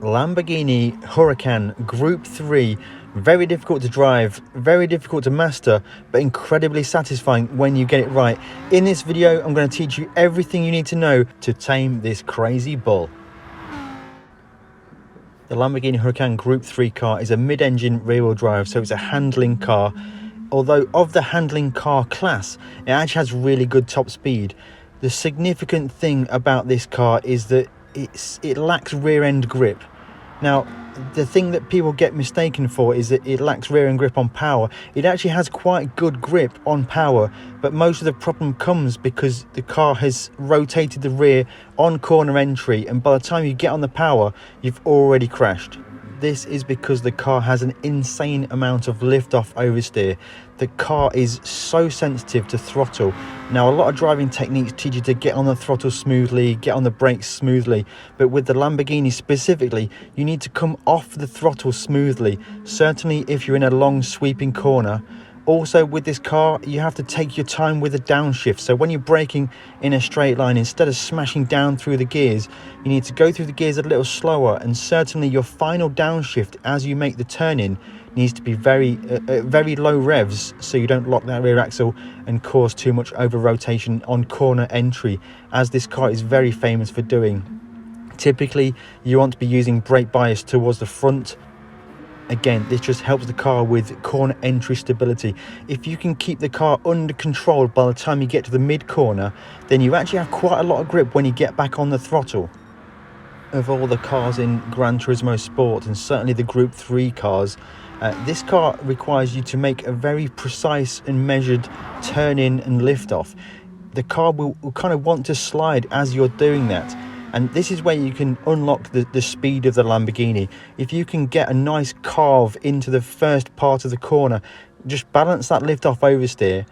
Lamborghini Huracan Gr3. Very difficult to drive, very difficult to master, but incredibly satisfying when you get it right. In this video, I'm going to teach you everything you need to know to tame this crazy bull. The Lamborghini Huracan Gr3 car is a mid-engine rear-wheel drive, so it's a handling car. Although of the handling car class, it actually has really good top speed. The significant thing about this car is that it lacks rear-end grip. Now, the thing that people get mistaken for is that it lacks rear-end grip on power. It actually has quite good grip on power, but most of the problem comes because the car has rotated the rear on corner entry, and by the time you get on the power, you've already crashed. This is because the car has an insane amount of lift-off oversteer. The car is so sensitive to throttle. Now, a lot of driving techniques teach you to get on the throttle smoothly, get on the brakes smoothly, but with the Lamborghini specifically, you need to come off the throttle smoothly, certainly if you're in a long sweeping corner. Also, with this car, you have to take your time with the downshift. So when you're braking in a straight line, instead of smashing down through the gears, you need to go through the gears a little slower, and certainly your final downshift as you make the turn in needs to be very low revs, so you don't lock that rear axle and cause too much over rotation on corner entry, as this car is very famous for doing. Typically, you want to be using brake bias towards the front. Again, this just helps the car with corner entry stability. If you can keep the car under control by the time you get to the mid corner, then you actually have quite a lot of grip when you get back on the throttle. Of all the cars in Gran Turismo Sport, and certainly the Group 3 cars, this car requires you to make a very precise and measured turn in and lift off. The car will kind of want to slide as you're doing that. And this is where you can unlock the speed of the Lamborghini. If you can get a nice carve into the first part of the corner, just balance that lift off oversteer,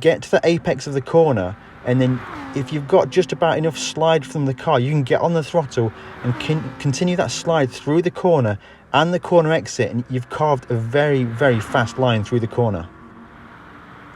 get to the apex of the corner, and then if you've got just about enough slide from the car, you can get on the throttle and continue that slide through the corner and the corner exit, and you've carved a very, very fast line through the corner.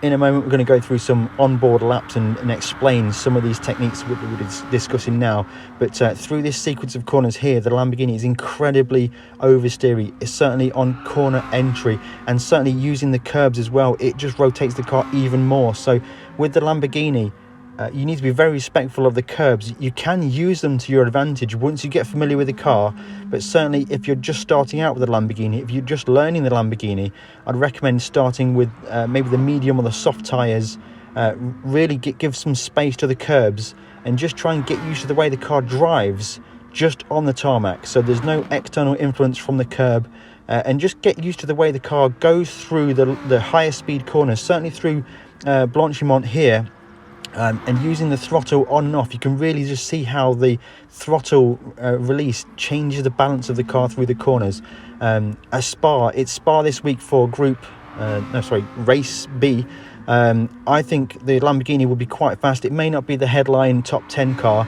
In a moment, we're going to go through some onboard laps and explain some of these techniques we're discussing now. But through this sequence of corners here, the Lamborghini is incredibly oversteery. It's certainly on corner entry, and certainly using the curbs as well. It just rotates the car even more. So with the Lamborghini, you need to be very respectful of the curbs. You can use them to your advantage once you get familiar with the car, but certainly if you're just starting out with the Lamborghini, if you're just learning the Lamborghini, I'd recommend starting with maybe the medium or the soft tyres. Really give some space to the curbs and just try and get used to the way the car drives just on the tarmac, so there's no external influence from the curb, and just get used to the way the car goes through the higher speed corners, certainly through Blanchimont here. And using the throttle on and off, you can really just see how the throttle release changes the balance of the car through the corners. It's Spa this week for race B. I think the Lamborghini will be quite fast. It may not be the headline top 10 car,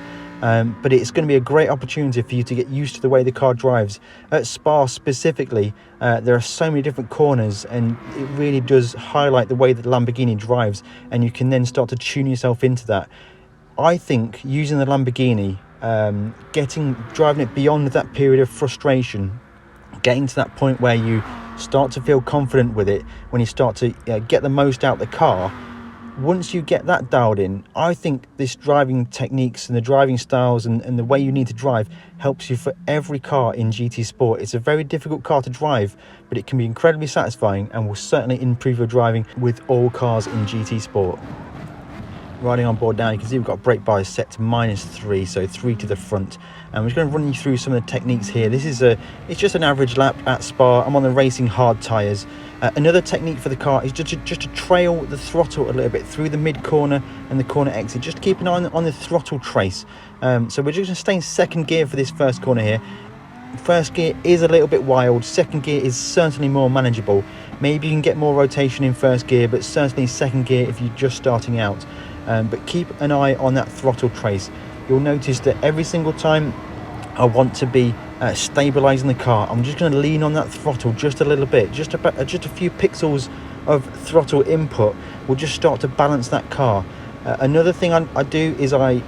but it's going to be a great opportunity for you to get used to the way the car drives. At Spa specifically, there are so many different corners, and it really does highlight the way that the Lamborghini drives, and you can then start to tune yourself into that. I think using the Lamborghini, driving it beyond that period of frustration, getting to that point where you start to feel confident with it, when you start to get the most out of the car. Once you get that dialed in, I think this driving techniques and the driving styles and the way you need to drive helps you for every car in GT Sport. It's a very difficult car to drive, but it can be incredibly satisfying and will certainly improve your driving with all cars in GT Sport. Riding on board now, you can see we've got brake bias set to -3, so 3 to the front. And we're just going to run you through some of the techniques here. This is it's just an average lap at Spa. I'm on the racing hard tyres. Another technique for the car is just to trail the throttle a little bit through the mid corner and the corner exit. Just keep an eye on the throttle trace. So we're just going to stay in second gear for this first corner here. First gear is a little bit wild. Second gear is certainly more manageable. Maybe you can get more rotation in first gear, but certainly second gear if you're just starting out. But keep an eye on that throttle trace. You'll notice that every single time I want to be stabilizing the car, I'm just going to lean on that throttle just a little bit. Just a few pixels of throttle input will just start to balance that car. Another thing I do is I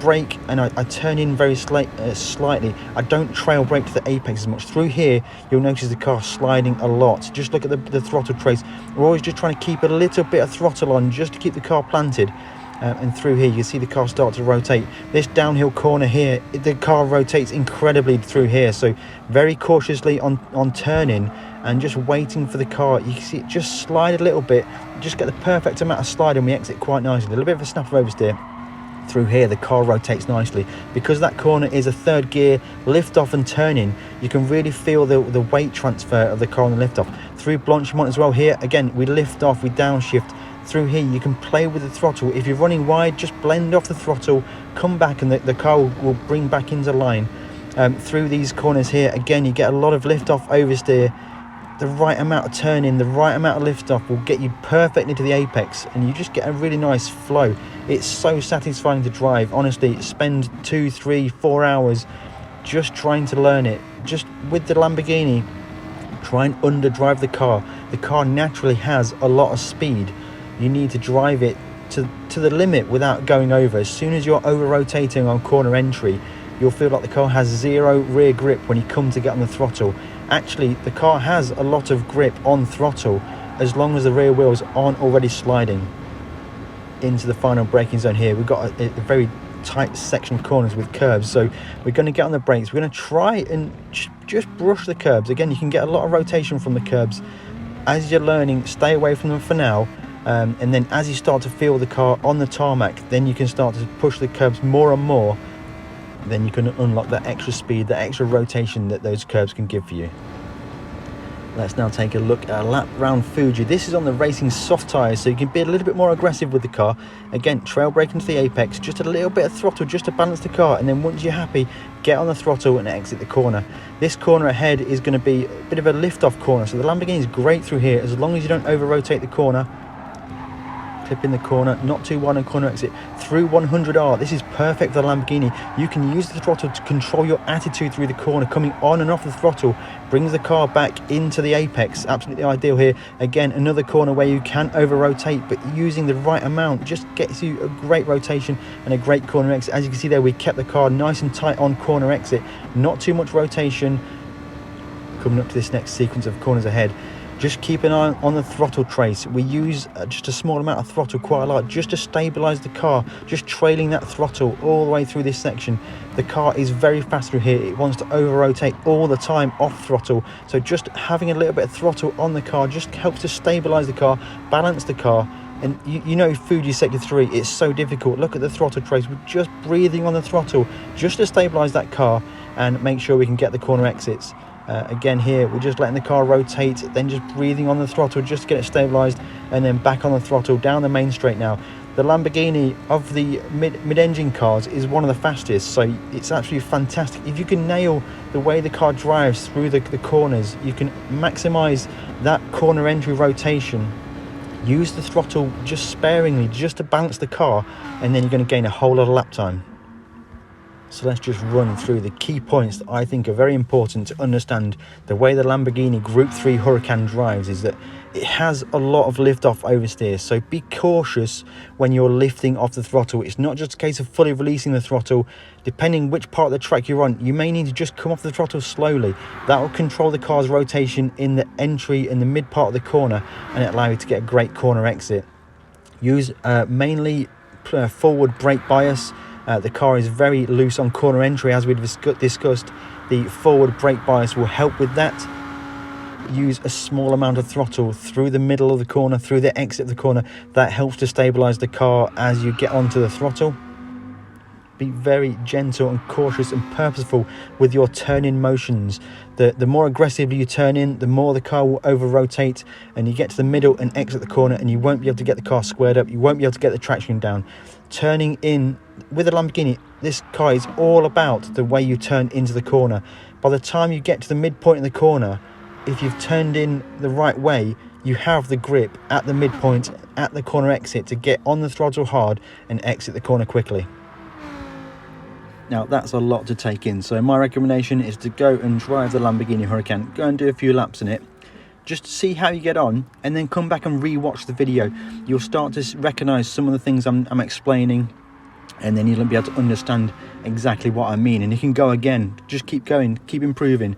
brake and I turn in very slightly. I don't trail brake to the apex as much. Through here, you'll notice the car sliding a lot. Just look at the throttle trace. We're always just trying to keep a little bit of throttle on just to keep the car planted. And through here, you see the car start to rotate. This downhill corner here, the car rotates incredibly through here. So very cautiously on turning and just waiting for the car. You can see it just slide a little bit. Just get the perfect amount of slide and we exit quite nicely. A little bit of a snap of oversteer. Through here, the car rotates nicely. Because that corner is a third gear lift off and turning, you can really feel the weight transfer of the car on the lift off. Through Blanchimont as well here, again, we lift off, we downshift. Through here, you can play with the throttle. If you're running wide, just blend off the throttle, come back, and the car will bring back into line. Through these corners here, again, you get a lot of lift off, oversteer. The right amount of turning, the right amount of lift off will get you perfectly to the apex, and you just get a really nice flow. It's so satisfying to drive. Honestly, spend 2, 3, 4 hours just trying to learn it. Just with the Lamborghini, try and underdrive the car. The car naturally has a lot of speed. You need to drive it to the limit without going over. As soon as you're over rotating on corner entry, you'll feel like the car has zero rear grip when you come to get on the throttle. Actually, the car has a lot of grip on throttle as long as the rear wheels aren't already sliding into the final braking zone here. We've got a very tight section of corners with curbs, so we're going to get on the brakes. We're going to try and just brush the curbs. Again, you can get a lot of rotation from the curbs. As you're learning, stay away from them for now. And then as you start to feel the car on the tarmac, then you can start to push the curbs more and more. Then you can unlock that extra speed, that extra rotation that those curbs can give for you. Let's now take a look at a lap round Fuji. This is on the racing soft tyres, so you can be a little bit more aggressive with the car. Again, trail brake into the apex, just a little bit of throttle just to balance the car, and then once you're happy, get on the throttle and exit the corner. This corner ahead is going to be a bit of a lift-off corner, so the Lamborghini is great through here as long as you don't over-rotate the corner. Clip in the corner, not too wide on corner exit. Through 100R, this is perfect for the Lamborghini. You can use the throttle to control your attitude through the corner. Coming on and off the throttle brings the car back into the apex. Absolutely ideal here. Again, another corner where you can over rotate, but using the right amount just gets you a great rotation and a great corner exit. As you can see there, we kept the car nice and tight on corner exit. Not too much rotation. Coming up to this next sequence of corners ahead, just keep an eye on the throttle trace. We use just a small amount of throttle quite a lot just to stabilize the car, just trailing that throttle all the way through this section. The car is very fast through here. It wants to over rotate all the time off throttle, so just having a little bit of throttle on the car just helps to stabilize the car, balance the car. And you know, Fuji Sector 3, it's so difficult. Look at the throttle trace. We're just breathing on the throttle just to stabilize that car and make sure we can get the corner exits. Again here, we're just letting the car rotate, then just breathing on the throttle just to get it stabilized, and then back on the throttle down the main straight now. The Lamborghini of the mid-engine cars is one of the fastest, so it's absolutely fantastic. If you can nail the way the car drives through the corners, you can maximize that corner entry rotation. Use the throttle just sparingly just to balance the car, and then you're going to gain a whole lot of lap time. So let's just run through the key points that I think are very important to understand the way the Lamborghini Group 3 Huracan drives. Is that it has a lot of lift off oversteer, so be cautious when you're lifting off the throttle. It's not just a case of fully releasing the throttle. Depending which part of the track you're on, you may need to just come off the throttle slowly. That will control the car's rotation in the entry and the mid part of the corner, and it allows you to get a great corner exit. Use mainly forward brake bias. The car is very loose on corner entry, as we discussed. The forward brake bias will help with that. Use a small amount of throttle through the middle of the corner, through the exit of the corner. That helps to stabilize the car as you get onto the throttle. Be very gentle and cautious and purposeful with your turn-in motions. The more aggressively you turn in, the more the car will over-rotate, and you get to the middle and exit the corner, and you won't be able to get the car squared up. You won't be able to get the traction down. Turning in with a Lamborghini, this car is all about the way you turn into the corner. By the time you get to the midpoint in the corner, if you've turned in the right way, you have the grip at the midpoint, at the corner exit, to get on the throttle hard and exit the corner quickly. Now that's a lot to take in, so my recommendation is to go and drive the Lamborghini Huracan. Go and do a few laps in it. just see how you get on, and then come back and re-watch the video. You'll start to recognize some of the things I'm explaining, and then you'll be able to understand exactly what I mean, and you can go again. Just keep going, keep improving.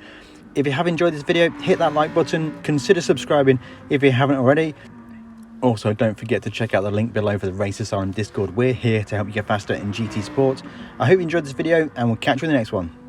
If you have enjoyed this video, hit that like button, consider subscribing if you haven't already. Also, don't forget to check out the link below for the Race Asylum Discord. We're here to help you get faster in GT Sport. I hope you enjoyed this video, and we'll catch you in the next one.